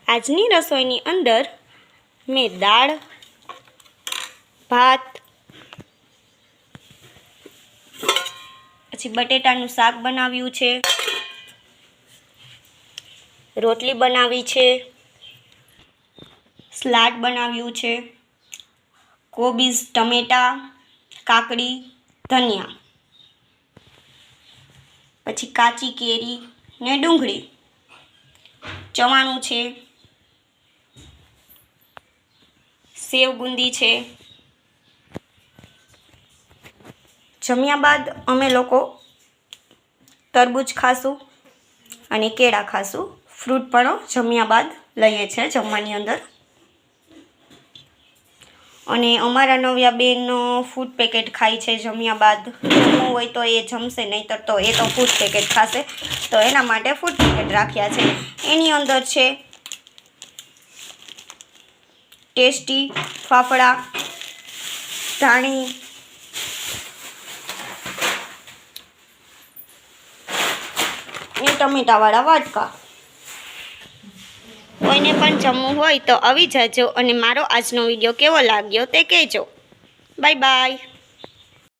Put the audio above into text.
આજની રસોઈની અંદર મેં દાળ, ભાત, પછી બટેટાનું શાક બનાવ્યું છે, રોટલી બનાવી છે, સલાડ બનાવ્યું છે, કોબીજ, ટમેટા, કાકડી, ધનિયા, પછી કાચી કેરી ને ડુંગળી, ચવાણું છે, સેવ બુંદી છે। જમ્યા બાદ અમે લોકો તરબૂચ ખાશું અને કેળા ખાશું। ફ્રૂટ પણ જમ્યા બાદ લઈએ છે જમવાની અંદર। અને અમારા નવ્યા બેન ફૂડ પેકેટ ખાય છે જમ્યા બાદ। જમવું હોય તો એ જમશે, નહીંતર તો એ તો ફૂડ પેકેટ ખાશે, તો એના માટે ફૂડ પેકેટ રાખ્યા છે। એની અંદર છે ટેસ્ટી ફાફડા, ધાણી, એ ટમેટાવાળા વાટકા। કોઈને પણ જમવું હોય તો આવી જાજો અને મારો આજનો વિડીયો કેવો લાગ્યો તે કહેજો। Bye bye.